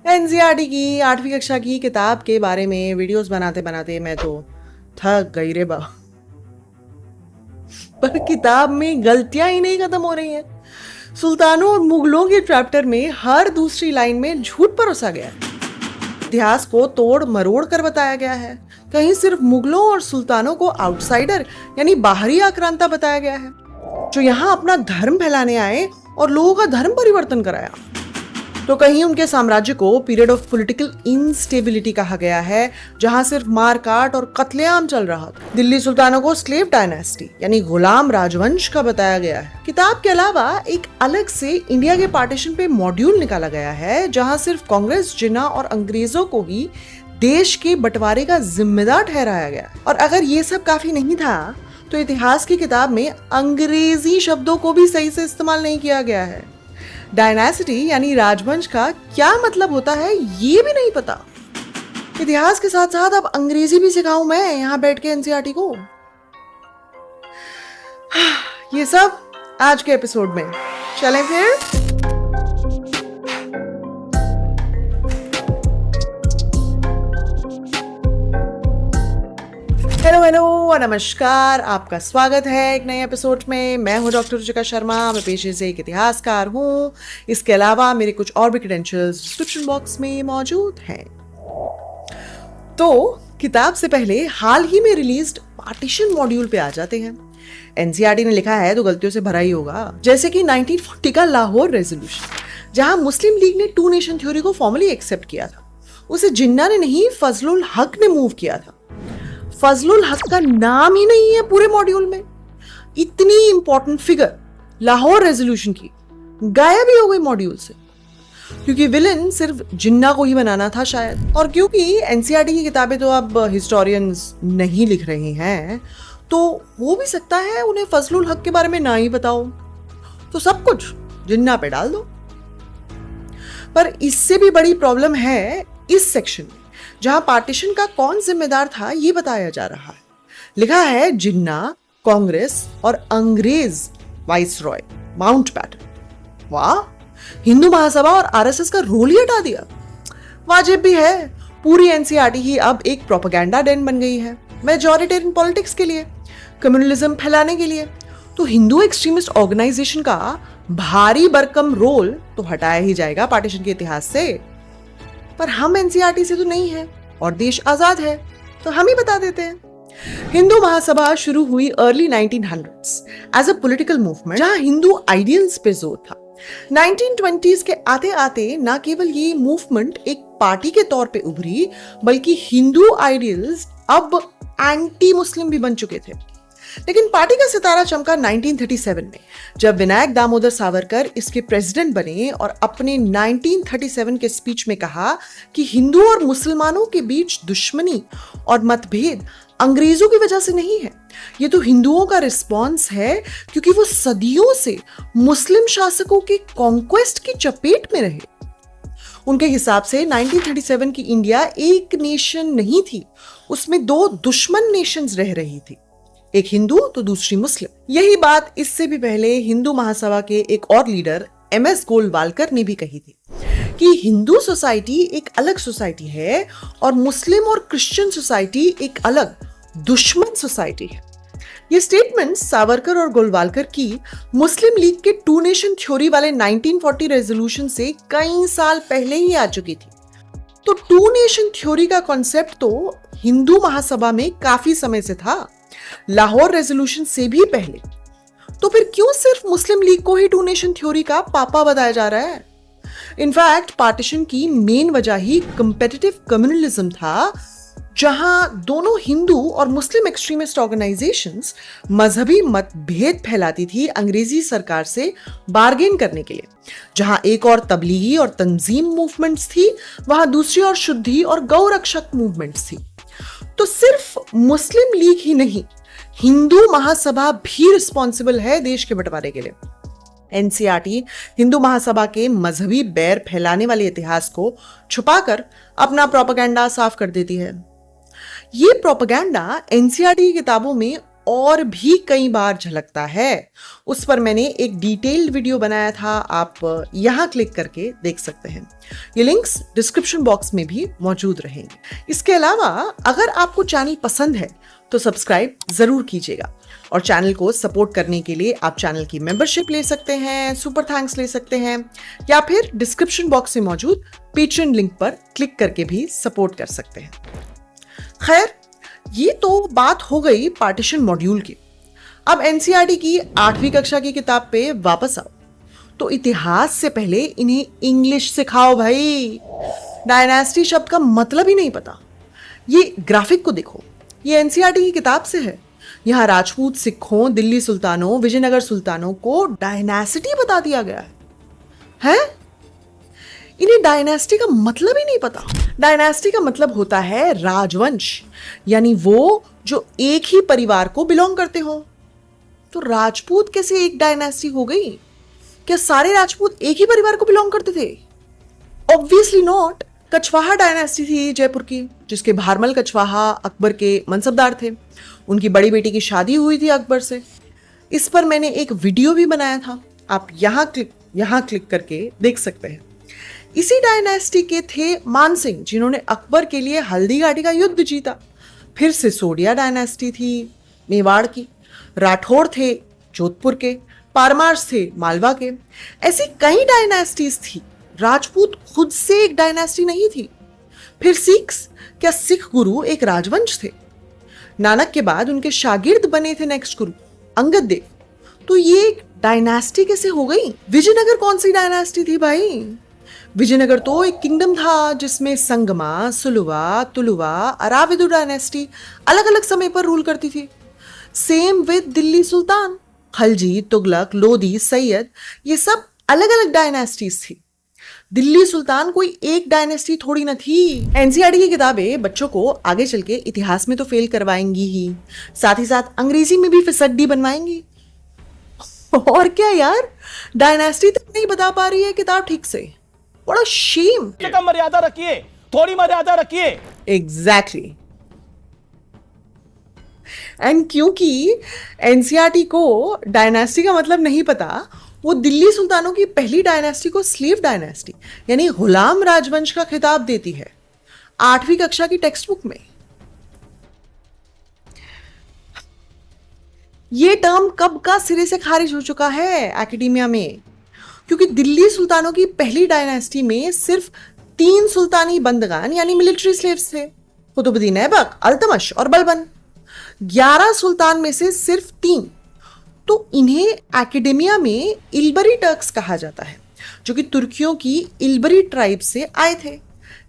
NCERT की 8वीं कक्षा की किताब के बारे में वीडियोस बनाते बनाते मैं तो थक गई रे बा। पर किताब में गलतियां ही नहीं खत्म हो रही हैं। सुल्तानों और मुगलों के चैप्टर में हर दूसरी लाइन में झूठ परोसा गया है। इतिहास को तोड़ मरोड़ कर बताया गया है। कहीं सिर्फ मुगलों और सुल्तानों को आउटसाइडर यानी बाहरी आक्रांता बताया गया है, जो यहाँ अपना धर्म फैलाने आए और लोगों का धर्म परिवर्तन कराया। तो कहीं उनके साम्राज्य को पीरियड ऑफ पॉलिटिकल इंस्टेबिलिटी कहा गया है, जहां सिर्फ मारकाट और कत्लेआम चल रहा था। दिल्ली सुल्तानों को स्लेव डायनेस्टी यानी गुलाम राजवंश का बताया गया है। किताब के अलावा एक अलग से इंडिया के पार्टीशन पे मॉड्यूल निकाला गया है, जहां सिर्फ कांग्रेस, जिन्ना और अंग्रेजों को ही देश के बंटवारे का जिम्मेदार ठहराया गया। और अगर ये सब काफी नहीं था तो इतिहास की किताब में अंग्रेजी शब्दों को भी सही से इस्तेमाल नहीं किया गया है। डायनेसिटी यानी राजवंश का क्या मतलब होता है ये भी नहीं पता। इतिहास के साथ साथ अब अंग्रेजी भी सिखाऊं मैं यहाँ बैठ के एनसीईआरटी को। ये सब आज के एपिसोड में। चलें फिर। हेलो नमस्कार, आपका स्वागत है एक नए एपिसोड में। मैं हूं डॉक्टर रुचिका शर्मा। मैं पेशे से एक इतिहासकार हूं। इसके अलावा मेरे कुछ और भी क्रेडेंशियल्स डिस्क्रिप्शन बॉक्स में मौजूद हैं। तो किताब से पहले हाल ही में रिलीज्ड पार्टीशन मॉड्यूल पे आ जाते हैं। एनसीईआरटी ने लिखा है तो गलतियों से भरा ही होगा। जैसे कि 1940 का लाहौर रेजोल्यूशन, जहां मुस्लिम लीग ने टू नेशन थ्योरी को फॉर्मली एक्सेप्ट किया था, उसे जिन्ना ने नहीं फजलुल हक ने मूव किया था। फजलुल हक का नाम ही नहीं है पूरे मॉड्यूल में। इतनी इंपॉर्टेंट फिगर लाहौर रेजोल्यूशन की गायब ही हो गई मॉड्यूल से, क्योंकि विलन सिर्फ जिन्ना को ही बनाना था शायद। और क्योंकि एनसीईआरटी की किताबें तो अब हिस्टोरियंस नहीं लिख रहे हैं, तो हो भी सकता है उन्हें फजलुल हक के बारे में ना ही बताओ, तो सब कुछ जिन्ना पे डाल दो। पर इससे भी बड़ी प्रॉब्लम है इस सेक्शन में, जहां पार्टीशन का कौन जिम्मेदार था ये बताया जा रहा है। लिखा है जिन्ना, कांग्रेस और अंग्रेज वाइसरॉय माउंटबैटन। वाह, हिंदू महासभा और आरएसएस का रोल ही हटा दिया। वाजिब भी है। पूरी एनसीईआरटी ही अब एक प्रोपेगेंडा डेन बन गई है, मेजॉरिटेरियन पॉलिटिक्स के लिए, कम्युनलिज्म फैलाने के लिए। तो हिंदू एक्सट्रीमिस्ट ऑर्गेनाइजेशन का भारी भरकम रोल तो हटाया ही जाएगा पार्टीशन के इतिहास से। पर हम एनसीईआरटी से तो नहीं है और देश आजाद है, तो हम ही बता देते हैं। हिंदू महासभा शुरू हुई early 1900s as a political movement, जहां हिंदू आइडियल्स पे जोर था। 1920s के आते आते न केवल ये मूवमेंट एक पार्टी के तौर पे उभरी, बल्कि हिंदू आइडियल्स अब एंटी मुस्लिम भी बन चुके थे। लेकिन पार्टी का सितारा चमका 1937 में, जब विनायक दामोदर सावरकर इसके प्रेसिडेंट बने और अपने 1937 के स्पीच में कहा कि हिंदू और मुसलमानों के बीच दुश्मनी और मतभेद अंग्रेजों की वजह से नहीं है, ये तो हिंदुओं का रिस्पॉन्स है, क्योंकि वो सदियों से मुस्लिम शासकों के कॉन्क्वेस्ट की चपेट में रहे। उनके हिसाब से 1937 की इंडिया एक नेशन नहीं थी, उसमें दो दुश्मन नेशंस रह रही थी, एक हिंदू तो दूसरी मुस्लिम। यही बात इससे भी पहले हिंदू महासभा के एक और लीडर एमएस गोलवालकर ने भी कही थी कि हिंदू सोसाइटी एक अलग सोसाइटी है और मुस्लिम और क्रिश्चियन सोसाइटी एक अलग दुश्मन सोसाइटी है। ये स्टेटमेंट सावरकर और गोलवालकर की मुस्लिम लीग के टू नेशन थ्योरी वाले 1940 रेजोल्यूशन से कई साल पहले ही आ चुकी थी। तो टू नेशन थ्योरी का कॉन्सेप्ट तो हिंदू महासभा में काफी समय से था, लाहौर रेजोल्यूशन से भी पहले। तो फिर क्यों सिर्फ मुस्लिम लीग को ही टू नेशन थ्योरी का पापा बताया जा रहा है? इनफैक्ट पार्टीशन की मेन वजह ही कम्पिटिटिव कम्युनलिज्म था, जहां दोनों हिंदू और मुस्लिम एक्सट्रीमिस्ट ऑर्गेनाइजेशंस मजहबी मतभेद फैलाती थी अंग्रेजी सरकार से बार्गेन करने के लिए। जहां एक और तबलीगी और तंजीम मूवमेंट्स थी, वहां दूसरी और शुद्धि और गौ रक्षक मूवमेंट्स थी। तो सिर्फ मुस्लिम लीग ही नहीं, हिंदू महासभा भी रिस्पॉन्सिबल है देश के बंटवारे के लिए। एनसीईआरटी हिंदू महासभा के मजहबी बैर फैलाने वाले इतिहास को छुपाकर अपना प्रोपेगेंडा साफ कर देती है। ये प्रोपेगेंडा एनसीईआरटी की किताबों में और भी कई बार झलकता है, उस पर मैंने एक डिटेल्ड वीडियो बनाया था, आप यहाँ क्लिक करके देख सकते हैं। ये लिंक्स डिस्क्रिप्शन बॉक्स में भी मौजूद रहेंगे। इसके अलावा अगर आपको चैनल पसंद है तो सब्सक्राइब जरूर कीजिएगा, और चैनल को सपोर्ट करने के लिए आप चैनल की मेंबरशिप ले सकते हैं, सुपर थैंक्स ले सकते हैं, या फिर डिस्क्रिप्शन बॉक्स में मौजूद पेट्रियन लिंक पर क्लिक करके भी सपोर्ट कर सकते हैं। खैर, ये तो बात हो गई पार्टीशन मॉड्यूल की। अब एनसीईआरटी की 8वीं कक्षा की किताब पे वापस आओ, तो इतिहास से पहले इन्हें इंग्लिश सिखाओ भाई। डायनेस्टी शब्द का मतलब ही नहीं पता। ये ग्राफिक को देखो, ये एनसीईआरटी की किताब से है। यहाँ राजपूत सिखों, दिल्ली सुल्तानों, विजयनगर सुल्तानों को डायनेस्टी बता दिया गया है? इन्हें डायनेस्टी का मतलब ही नहीं पता। डायनेस्टी का मतलब होता है राजवंश, यानी वो जो एक ही परिवार को बिलोंग करते हो। तो राजपूत कैसे एक डायनेस्टी हो गई? क्या सारे राजपूत एक ही परिवार को बिलोंग करते थे? Obviously not. कछवाहा डायनेस्टी थी जयपुर की, जिसके भारमल कछवाहा अकबर के मनसबदार थे। उनकी बड़ी बेटी की शादी हुई थी अकबर से। इस पर मैंने एक वीडियो भी बनाया था, आप यहाँ क्लिक करके देख सकते हैं। इसी डायनेस्टी के थे मानसिंह, जिन्होंने अकबर के लिए हल्दी घाटी का युद्ध जीता। फिर सिसोदिया डायनेस्टी थी मेवाड़ की। राठौड़ थे जोधपुर के। पारमार्स थे मालवा के। ऐसी कई डायनेस्टीज थी। राजपूत खुद से एक डायनेस्टी नहीं थी। फिर सिख्स, क्या सिख गुरु एक राजवंश थे? नानक के बाद उनके शागिर्द बने थे नेक्स्ट गुरु अंगद देव। तो ये एक डायनेस्टी कैसे हो गई? विजयनगर कौन सी डायनेस्टी थी भाई? विजयनगर तो एक किंगडम था जिसमें संगमा, सुलुवा, तुलुवा, अराविदु डायनेस्टी अलग अलग समय पर रूल करती थी। सेम विद दिल्ली सुल्तान। खलजी, तुगलक, लोधी, सैयद, ये सब अलग अलग डायनेस्टीज थी। दिल्ली सुल्तान कोई एक डायनेस्टी थोड़ी ना थी। एनसीईआरटी की किताबें बच्चों को आगे चल के इतिहास में तो फेल करवाएंगी ही, साथ ही साथ अंग्रेजी में भी फिसड्डी बनवाएंगी। और क्या यार, डायनेस्टी तक नहीं बता पा रही है किताब ठीक से। बड़ा शेम। कम मर्यादा रखिए, थोड़ी मर्यादा रखिए। एग्जैक्टली। एंड क्योंकि एनसीईआरटी को डायनेस्टी का मतलब नहीं पता, वो दिल्ली सुल्तानों की पहली डायनेस्टी को स्लेव डायनेस्टी यानी गुलाम राजवंश का खिताब देती है 8वीं कक्षा की टेक्स्ट बुक में। ये टर्म कब का सिरे से खारिज हो चुका है एकेडेमिया में, क्योंकि दिल्ली सुल्तानों की पहली डायनेस्टी में सिर्फ 3 सुल्तानी बंदगान यानी मिलिट्री स्लेव्स थे, कुतुबुद्दीन ऐबक, अल्तमश और बलबन। 11 सुल्तान में से सिर्फ 3। तो इन्हें एकेडेमिया में इल्बरी टर्क्स कहा जाता है, जो कि तुर्कियों की इल्बरी ट्राइब से आए थे।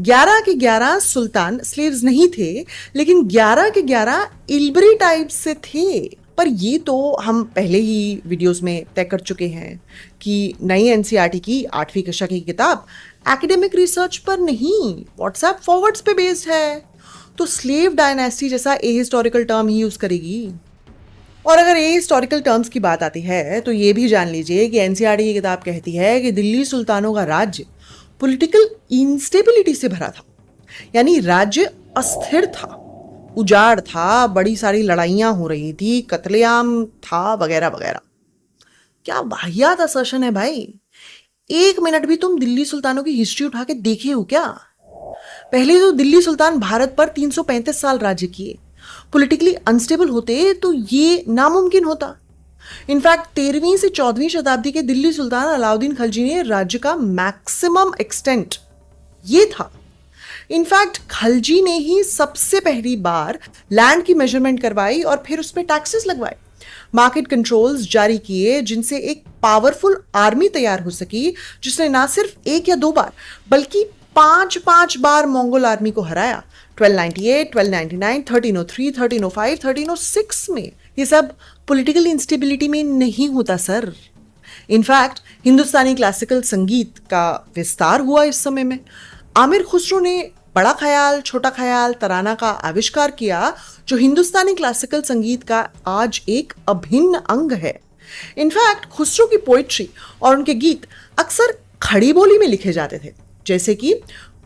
11 के 11 सुल्तान स्लेव्स नहीं थे, लेकिन 11 के 11 इल्बरी ट्राइब से थे। पर ये तो हम पहले ही वीडियोस में तय कर चुके हैं कि नई एनसीईआरटी की 8वीं कक्षा की किताब एकेडमिक रिसर्च पर नहीं, व्हाट्सएप फॉरवर्ड्स पे बेस्ड है। तो स्लेव डायनेस्टी जैसा a historical term he use करेगी। और अगर ए हिस्टोरिकल टर्म्स की बात आती है तो ये भी जान लीजिए कि एनसीईआरटी की किताब कहती है कि दिल्ली सुल्तानों का राज्य पॉलिटिकल इंस्टेबिलिटी से भरा था, यानी राज्य अस्थिर था, उजाड़ था, बड़ी सारी लड़ाइयां हो रही थी, कत्लेआम था, वगैरह वगैरह। क्या वाहियात असर्शन है भाई। 1 मिनट भी तुम दिल्ली सुल्तानों की हिस्ट्री उठा के देखे हो क्या? पहले तो दिल्ली सुल्तान भारत पर 335 साल राज्य किए। पॉलिटिकली अनस्टेबल होते तो ये नामुमकिन होता। इनफैक्ट 13वीं से 14वीं शताब्दी के दिल्ली सुल्तान अलाउद्दीन खलजी ने राज्य का मैक्सिमम एक्सटेंट ये था। इनफैक्ट खलजी ने ही सबसे पहली बार लैंड की मेजरमेंट करवाई और फिर उसमें टैक्सेस लगवाए, मार्केट कंट्रोल्स जारी किए, जिनसे एक पावरफुल आर्मी तैयार हो सकी, जिसने ना सिर्फ 1 या 2 बार बल्कि 5 बार मंगोल आर्मी को हराया। 1298, 1299, 1303, 1305, 1306 में। ये सब पॉलिटिकल इंस्टेबिलिटी में नहीं होता सर। इनफैक्ट हिंदुस्तानी क्लासिकल संगीत का विस्तार हुआ इस समय में। आमिर खुसरो ने बड़ा ख्याल, छोटा ख्याल, तराना का आविष्कार किया, जो हिंदुस्तानी क्लासिकल संगीत का आज एक अभिन्न अंग है। इनफैक्ट खुसरो की पोइट्री और उनके गीत अक्सर खड़ी बोली में लिखे जाते थे, जैसे कि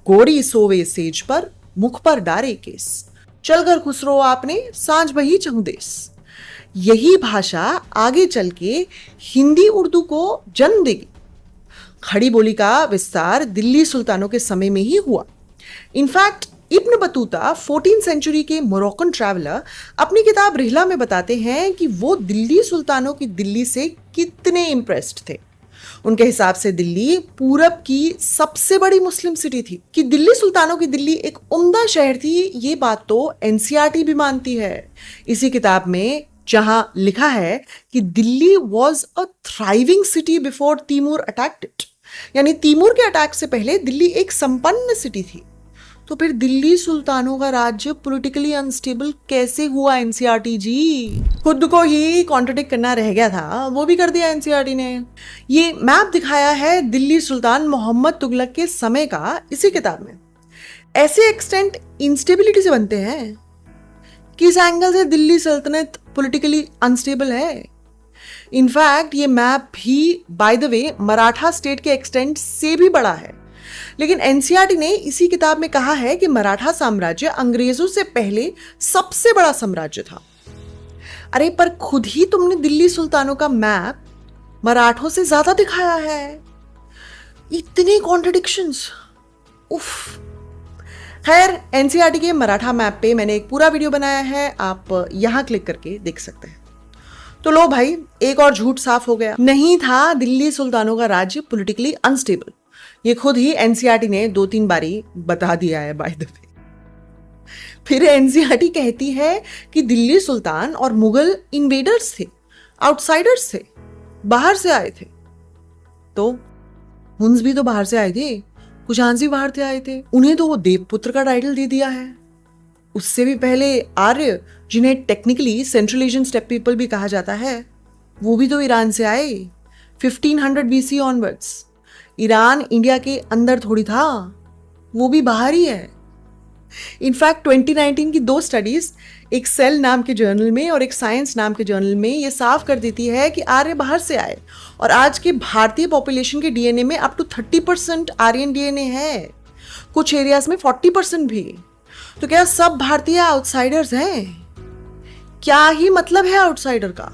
गोरी सोवे सेज पर, मुख पर डारे केस, चल कर खुसरो आपने सांझ बही चहुदेस। यही भाषा आगे चल के हिंदी उर्दू को जन्म देगी। खड़ी बोली का विस्तार दिल्ली सुल्तानों के समय में ही हुआ। In fact Ibn Battuta 14th century के मोरक्कन ट्रैवलर अपनी किताब रिहला में बताते हैं कि वो दिल्ली सुल्तानों की दिल्ली से कितने इम्प्रेस्ड थे। उनके हिसाब से दिल्ली पूरब की सबसे बड़ी मुस्लिम सिटी थी। कि दिल्ली सुल्तानों की दिल्ली एक उम्दा शहर थी, ये बात तो एनसीईआरटी भी मानती है। इसी किताब में जहां लिखा है कि Delhi was a thriving city before Timur attacked it, यानी तैमूर के अटैक से पहले दिल्ली एक संपन्न सिटी थी। तो फिर दिल्ली सुल्तानों का राज्य पॉलिटिकली अनस्टेबल कैसे हुआ एनसीईआरटी जी? खुद को ही कॉन्ट्रडिक्ट करना रह गया था, वो भी कर दिया एनसीईआरटी ने। ये मैप दिखाया है दिल्ली सुल्तान मोहम्मद तुगलक के समय का इसी किताब में। ऐसे एक्सटेंट इंस्टेबिलिटी से बनते हैं। किस एंगल से दिल्ली सल्तनत पॉलिटिकली अनस्टेबल है? इनफैक्ट ये मैप भी by the way Maratha state के एक्सटेंट से भी बड़ा है। लेकिन एनसीईआरटी ने इसी किताब में कहा है कि मराठा साम्राज्य अंग्रेजों से पहले सबसे बड़ा साम्राज्य था। अरे पर खुद ही तुमने दिल्ली सुल्तानों का मैप मराठों से ज्यादा दिखाया है। इतने कॉन्ट्रडिक्शंस, उफ। खैर, एनसीईआरटी के मराठा मैप पे मैंने एक पूरा वीडियो बनाया है, आप यहां क्लिक करके देख सकते हैं। तो लो भाई, एक और झूठ साफ हो गया। नहीं था दिल्ली सुल्तानों का राज्य पॉलिटिकली अनस्टेबल। ये खुद ही एनसीईआरटी ने 2-3 बारी बता दिया है बाय द वे। फिर एनसीईआरटी कहती है कि दिल्ली सुल्तान और मुगल इन्वेडर्स थे, आउटसाइडर्स थे, बाहर से आए थे। तो हुन्स भी तो बाहर से आए थे, कुशान भी बाहर से आए थे। उन्हें तो वो देवपुत्र का टाइटल दे दिया है। उससे भी पहले आर्य, जिन्हें technically central Asian step people भी कहा जाता है, वो भी तो ईरान से आए 1500 बीसी ऑनवर्ड्स। ईरान इंडिया के अंदर थोड़ी था, वो भी बाहर ही है। इनफैक्ट 2019 की 2 स्टडीज, एक सेल नाम के जर्नल में और एक साइंस नाम के जर्नल में, ये साफ कर देती है कि आर्य बाहर से आए और आज के भारतीय पॉपुलेशन के डीएनए में अप टू 30% आर्यन डीएनए है, कुछ एरियाज में 40% भी। तो क्या सब भारतीय आउटसाइडर्स हैं? क्या ही मतलब है आउटसाइडर का?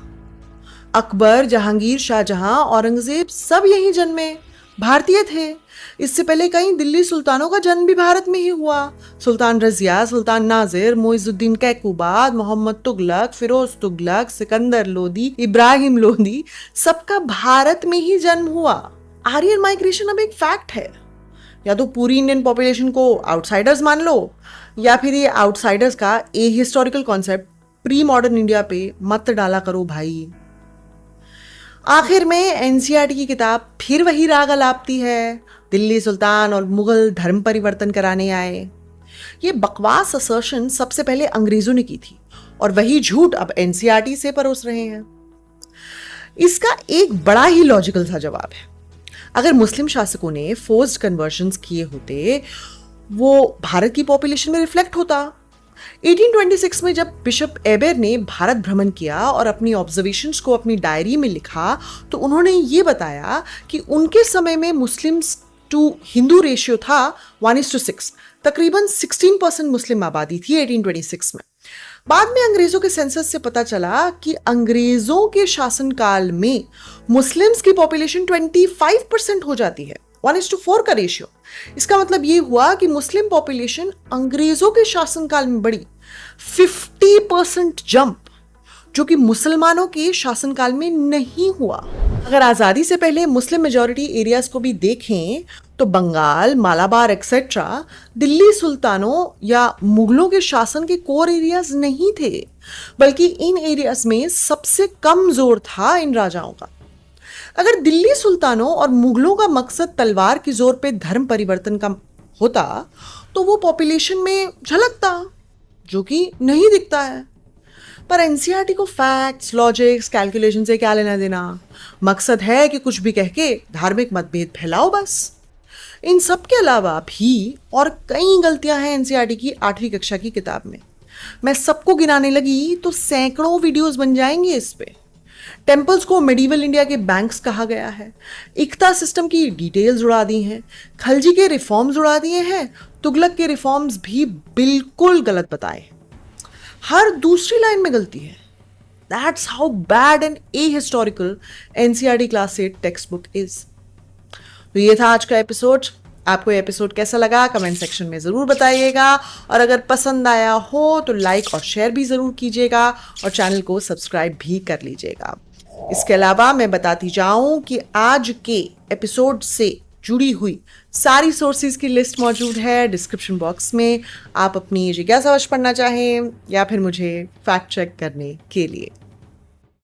अकबर, जहांगीर, शाहजहां, औरंगजेब सब यहीं जन्मे, भारतीय थे। इससे पहले कई दिल्ली सुल्तानों का जन्म भी भारत में ही हुआ। सुल्तान रजिया, सुल्तान नाजिर, मोइजुद्दीन कैकूबाद, मोहम्मद तुगलक, फिरोज तुगलक, सिकंदर लोदी, इब्राहिम लोदी, सबका भारत में ही जन्म हुआ। आर्यन माइग्रेशन अब एक फैक्ट है। या तो पूरी इंडियन पॉपुलेशन को आउटसाइडर्स मान लो, या फिर ये आउटसाइडर्स का a historical concept pre modern India पे मत डाला करो भाई। आखिर में एनसीईआरटी की किताब फिर वही राग अलापती है, दिल्ली सुल्तान और मुगल धर्म परिवर्तन कराने आए। ये बकवास असर्शन सबसे पहले अंग्रेजों ने की थी और वही झूठ अब एनसीईआरटी से परोस रहे हैं। इसका एक बड़ा ही लॉजिकल सा जवाब है। अगर मुस्लिम शासकों ने फोर्स्ड कन्वर्जन्स किए होते, वो भारत की पॉपुलेशन में रिफ्लेक्ट होता। 1826 में जब बिशप एबेर ने भारत भ्रमण किया और अपनी ऑब्जर्वेशंस को अपनी डायरी में लिखा, तो उन्होंने ये बताया कि उनके समय में मुस्लिम्स टू हिंदू रेशियो था 1:6। तकरीबन 16% मुस्लिम आबादी थी 1826 में। बाद में अंग्रेजों के सेंसस से पता चला कि अंग्रेजों के शासनकाल में मुस्लिम्स की पॉपुलेशन 25% हो जाती है, 1:4 का रेशियो। इसका मतलब ये हुआ कि मुस्लिम पॉपुलेशन अंग्रेजों के शासनकाल में बढ़ी 50% जंप, जो कि मुसलमानों के शासनकाल में नहीं हुआ। अगर आजादी से पहले मुस्लिम मेजॉरिटी एरियाज को भी देखें तो बंगाल, मालाबार एक्सेट्रा दिल्ली सुल्तानों या मुगलों के शासन के कोर एरियाज नहीं थे, बल्कि इन एरियाज में सबसे कम जोर था इन राजाओं का। अगर दिल्ली सुल्तानों और मुगलों का मकसद तलवार की जोर पे धर्म परिवर्तन का होता तो वो पॉपुलेशन में झलकता, जो कि नहीं दिखता है। पर एनसीईआरटी को फैक्ट्स, लॉजिक्स, कैलकुलेशन से क्या लेना देना? मकसद है कि कुछ भी कह के धार्मिक मतभेद फैलाओ बस। इन सब के अलावा भी और कई गलतियां हैं एनसीईआरटी की 8वीं कक्षा की किताब में। मैं सबको गिनाने लगी तो सैकड़ों वीडियोस बन जाएंगे इस पे। टेम्पल्स को मेडिवल इंडिया के बैंक्स कहा गया है, इक्ता सिस्टम की डिटेल्स उड़ा दी हैं, खलजी के रिफॉर्म्स उड़ा दिए हैं, तुगलक के रिफॉर्म्स भी बिल्कुल गलत बताए। हर दूसरी लाइन में गलती है। That's how bad an a historical NCERT class 8 text book is. तो ये था आज का एपिसोड। आपको ये एपिसोड कैसा लगा कमेंट सेक्शन में ज़रूर बताइएगा, और अगर पसंद आया हो तो लाइक और शेयर भी ज़रूर कीजिएगा और चैनल को सब्सक्राइब भी कर लीजिएगा। इसके अलावा मैं बताती जाऊं कि आज के एपिसोड से जुड़ी हुई सारी सोर्सेज की लिस्ट मौजूद है डिस्क्रिप्शन बॉक्स में। आप अपनी जिज्ञासावश पढ़ना चाहें या फिर मुझे फैक्ट चेक करने के लिए।